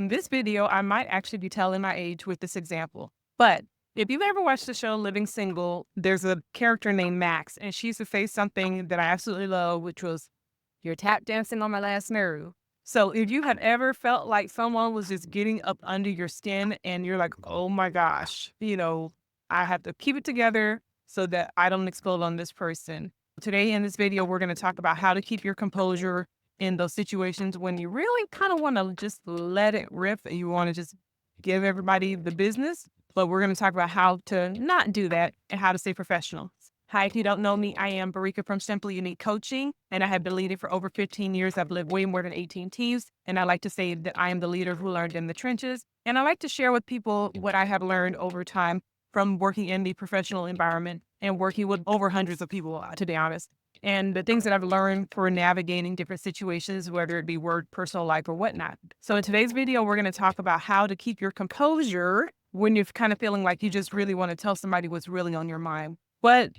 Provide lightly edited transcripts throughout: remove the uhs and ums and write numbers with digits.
in this video, I might actually be telling my age with this example. But if you've ever watched the show Living Single, there's a character named Max, and she used to say something that I absolutely love, which was, "You're tap dancing on my last nerve." So if you have ever felt like someone was just getting up under your skin and you're like, oh my gosh, I have to keep it together so that I don't explode on this person. Today in this video, we're going to talk about how to keep your composure in those situations when you really kind of want to just let it rip and you want to just give everybody the business. But we're going to talk about how to not do that and how to stay professional. Hi, if you don't know me, I am Barika from Simply Unique Coaching, and I have been leading for over 15 years. I've lived way more than 18 teams, and I like to say that I am the leader who learned in the trenches. And I like to share with people what I have learned over time from working in the professional environment and working with over hundreds of people, to be honest. And the things that I've learned for navigating different situations, whether it be work, personal life, or whatnot. So in today's video, we're going to talk about how to keep your composure when you're kind of feeling like you just really want to tell somebody what's really on your mind. But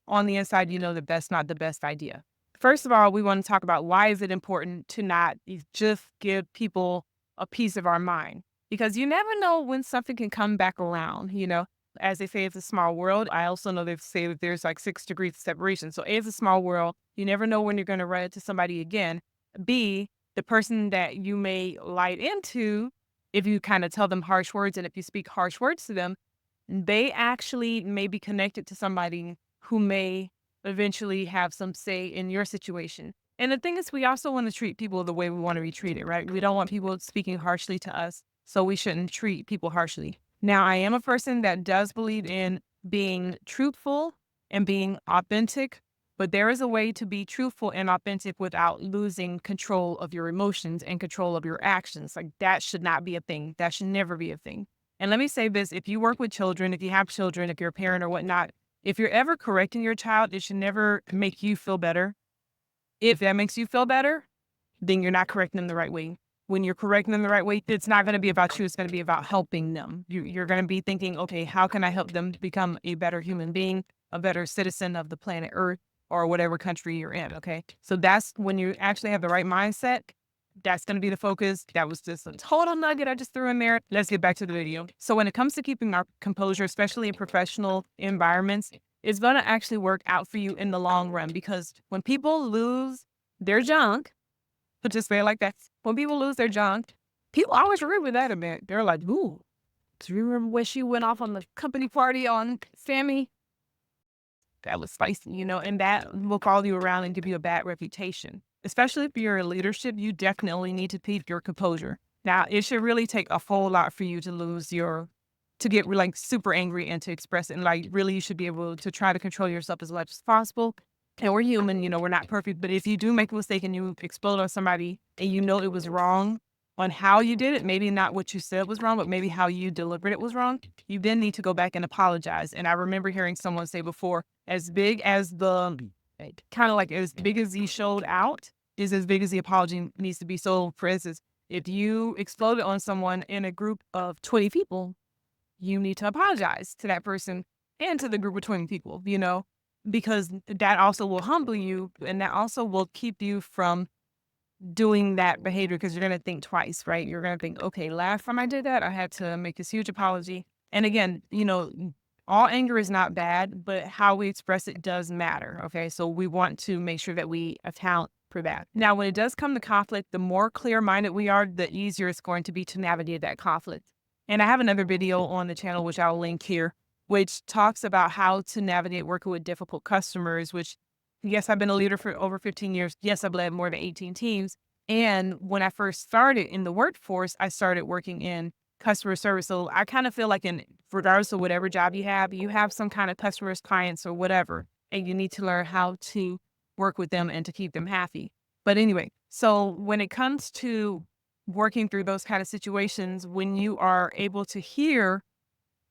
on the inside, you know that that's not the best idea. First of all, we want to talk about why is it important to not just give people a piece of our mind? Because you never know when something can come back around, As they say, it's a small world. I also know they say that there's like 6 degrees of separation. So A, it's a small world. You never know when you're going to run into somebody again. B, the person that you may light into, if you kind of tell them harsh words and if you speak harsh words to them, they actually may be connected to somebody who may eventually have some say in your situation. And the thing is, we also want to treat people the way we want to be treated, right? We don't want people speaking harshly to us, so we shouldn't treat people harshly. Now, I am a person that does believe in being truthful and being authentic, but there is a way to be truthful and authentic without losing control of your emotions and control of your actions. Like that should not be a thing. That should never be a thing. And let me say this, if you work with children, if you have children, if you're a parent or whatnot, if you're ever correcting your child, it should never make you feel better. If that makes you feel better, then you're not correcting them the right way. When you're correcting them the right way, it's not going to be about you. It's going to be about helping them. You're going to be thinking, okay, how can I help them become a better human being, a better citizen of the planet Earth or whatever country you're in, okay? So that's when you actually have the right mindset. That's going to be the focus. That was just a total nugget I just threw in there. Let's get back to the video. So when it comes to keeping our composure, especially in professional environments, it's going to actually work out for you in the long run because when people lose their junk, put just say it like that, when people lose their junk, people always remember that event. They're like, ooh, do you remember when she went off on the company party on Sammy? That was spicy, and that will follow you around and give you a bad reputation. Especially if you're in leadership, you definitely need to keep your composure. Now, it should really take a whole lot for you to get like super angry and to express it. And like, really, you should be able to try to control yourself as much as possible. And we're human, we're not perfect. But if you do make a mistake and you explode on somebody and you know it was wrong on how you did it, maybe not what you said was wrong, but maybe how you delivered it was wrong, you then need to go back and apologize. And I remember hearing someone say before, as big as kind of like as big as he showed out is as big as the apology needs to be. So for instance, if you exploded on someone in a group of 20 people, you need to apologize to that person and to the group of 20 people, because that also will humble you and that also will keep you from doing that behavior because you're going to think twice, right? You're going to think, okay, last time I did that, I had to make this huge apology. And again, all anger is not bad, but how we express it does matter. Okay. So we want to make sure that we account for that. Now, when it does come to conflict, the more clear-minded we are, the easier it's going to be to navigate that conflict. And I have another video on the channel, which I'll link here, which talks about how to navigate working with difficult customers, which yes, I've been a leader for over 15 years. Yes, I've led more than 18 teams. And when I first started in the workforce, I started working in customer service. So I kind of feel like regardless of whatever job you have some kind of customers, clients, or whatever, and you need to learn how to work with them and to keep them happy. But anyway, so when it comes to working through those kind of situations, when you are able to hear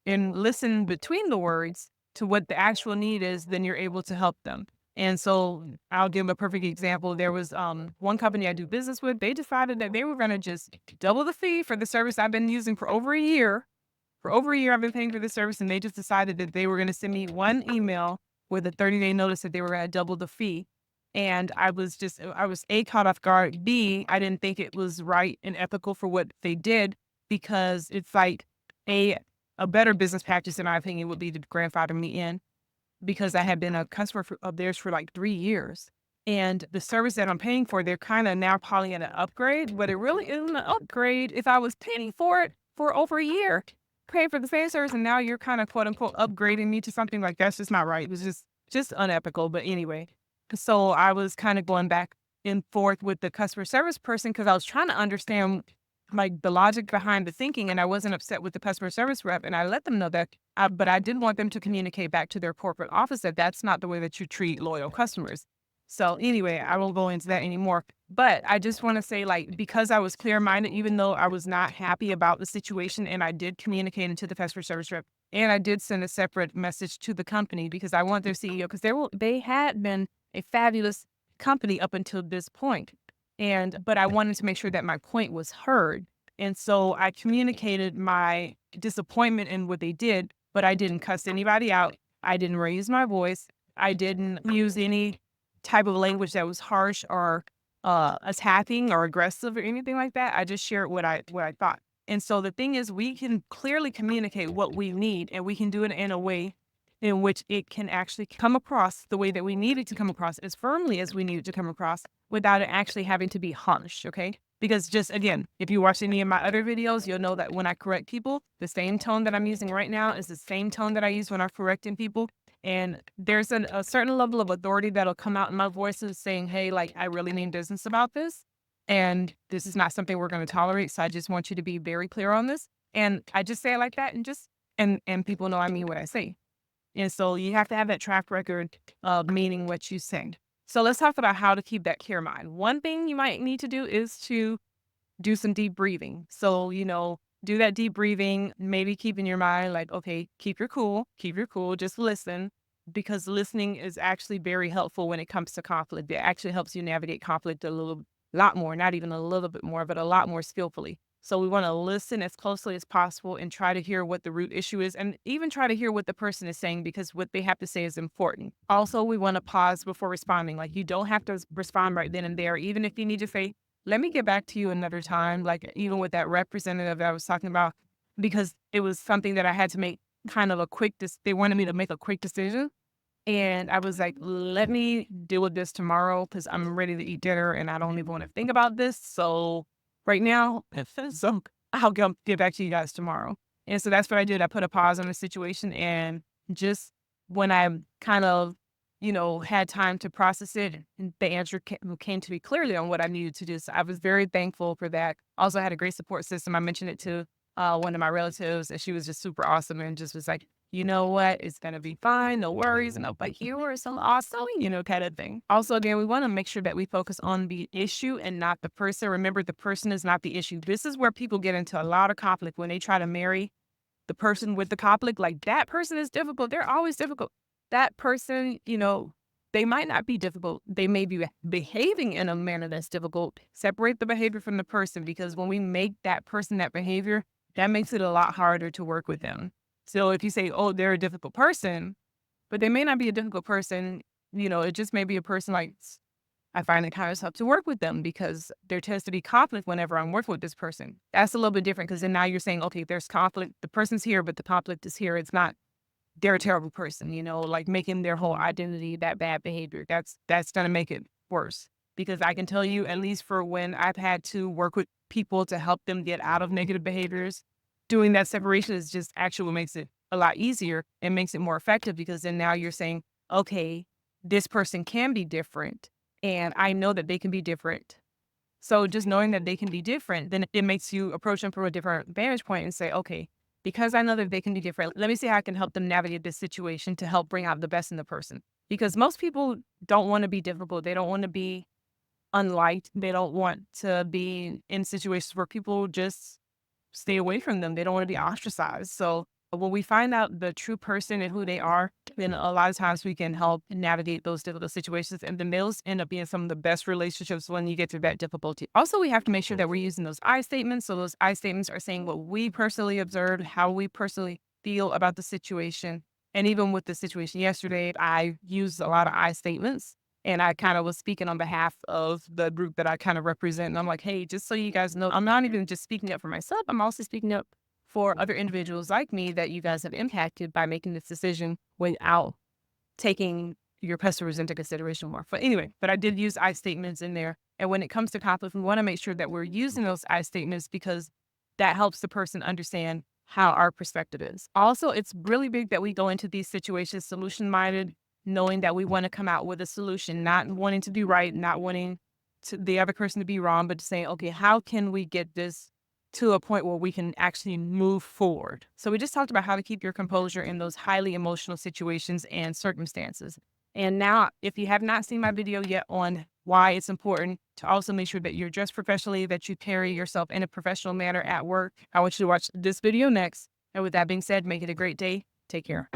and listen between the words to what the actual need is, then you're able to help them. And so I'll give a perfect example. There was one company I do business with. They decided that they were going to just double the fee for the service I've been using for over a year. For over a year, I've been paying for this service, and they just decided that they were going to send me one email with a 30-day notice that they were going to double the fee. And I was A, caught off guard. B, I didn't think it was right and ethical for what they did. because it's like a a better business practice, in my opinion, would be to grandfather me in, because I had been a customer of theirs for like 3 years. And the service that I'm paying for, they're kind of now calling it an upgrade, but it really isn't an upgrade if I was paying for it for over a year, paying for the same service, and now you're kind of quote unquote upgrading me to something like that's just not right. It was just unethical. But anyway, so I was kind of going back and forth with the customer service person because I was trying to understand like the logic behind the thinking, and I wasn't upset with the customer service rep, and I let them know that. But I didn't want them to communicate back to their corporate office that that's not the way that you treat loyal customers. So anyway, I won't go into that anymore. But I just want to say, like, because I was clear minded, even though I was not happy about the situation, and I did communicate it to the customer service rep, and I did send a separate message to the company because I want their CEO, because they had been a fabulous company up until this point. But I wanted to make sure that my point was heard. And so I communicated my disappointment in what they did, but I didn't cuss anybody out. I didn't raise my voice. I didn't use any type of language that was harsh or attacking or aggressive or anything like that. I just shared what I thought. And so the thing is, we can clearly communicate what we need, and we can do it in a way in which it can actually come across the way that we need it to come across, as firmly as we need it to come across, without it actually having to be harsh, okay? Because just again, if you watch any of my other videos, you'll know that when I correct people, the same tone that I'm using right now is the same tone that I use when I'm correcting people. And there's a certain level of authority that'll come out in my voice of saying, hey, like, I really mean business about this. And this is not something we're going to tolerate. So I just want you to be very clear on this. And I just say it like that, and and people know I mean what I say. And so you have to have that track record of meaning what you say. So let's talk about how to keep that clear mind. One thing you might need to do is to do some deep breathing. So, do that deep breathing, maybe keep in your mind like, okay, keep your cool, just listen, because listening is actually very helpful when it comes to conflict. It actually helps you navigate conflict a little lot more, not even a little bit more, but a lot more skillfully. So we want to listen as closely as possible and try to hear what the root issue is, and even try to hear what the person is saying, because what they have to say is important. Also, we want to pause before responding. Like, you don't have to respond right then and there, even if you need to say, let me get back to you another time, like even with that representative that I was talking about, because it was something that I had to make kind of a they wanted me to make a quick decision. And I was like, let me deal with this tomorrow because I'm ready to eat dinner and I don't even want to think about this. So right now, so I'll get back to you guys tomorrow. And so that's what I did. I put a pause on the situation, and just when I kind of, had time to process it, and the answer came to me clearly on what I needed to do. So I was very thankful for that. Also, I had a great support system. I mentioned it to one of my relatives, and she was just super awesome and just was like, you know what, it's going to be fine. No worries. No, but you are so awesome, kind of thing. Also, again, we want to make sure that we focus on the issue and not the person. Remember, the person is not the issue. This is where people get into a lot of conflict when they try to marry the person with the conflict. Like, that person is difficult. They're always difficult. That person, they might not be difficult. They may be behaving in a manner that's difficult. Separate the behavior from the person, because when we make that person that behavior, that makes it a lot harder to work with them. So if you say, oh, they're a difficult person, but they may not be a difficult person, it just may be a person like, I find it kind of tough to work with them because there tends to be conflict whenever I'm working with this person. That's a little bit different, because then now you're saying, okay, there's conflict. The person's here, but the conflict is here. It's not they're a terrible person, like making their whole identity that bad behavior. That's going to make it worse, because I can tell you, at least for when I've had to work with people to help them get out of negative behaviors, doing that separation is just actually what makes it a lot easier and makes it more effective, because then now you're saying, okay, this person can be different and I know that they can be different. So just knowing that they can be different, then it makes you approach them from a different vantage point and say, okay, because I know that they can be different, let me see how I can help them navigate this situation to help bring out the best in the person. Because most people don't want to be difficult. They don't want to be unliked. They don't want to be in situations where people just stay away from them. They don't want to be ostracized. So when we find out the true person and who they are, then a lot of times we can help navigate those difficult situations. And then those end up being some of the best relationships when you get through that difficulty. Also, we have to make sure that we're using those I statements. So those I statements are saying what we personally observed, how we personally feel about the situation. And even with the situation yesterday, I used a lot of I statements. And I kind of was speaking on behalf of the group that I kind of represent. And I'm like, hey, just so you guys know, I'm not even just speaking up for myself. I'm also speaking up for other individuals like me that you guys have impacted by making this decision without taking your customers into consideration more. But anyway, but I did use I statements in there. And when it comes to conflict, we want to make sure that we're using those I statements because that helps the person understand how our perspective is. Also, it's really big that we go into these situations solution minded, knowing that we want to come out with a solution, not wanting to be right, not wanting the other person to be wrong, but saying, okay, how can we get this to a point where we can actually move forward? So we just talked about how to keep your composure in those highly emotional situations and circumstances. And now, if you have not seen my video yet on why it's important to also make sure that you're dressed professionally, that you carry yourself in a professional manner at work, I want you to watch this video next. And with that being said, make it a great day. Take care.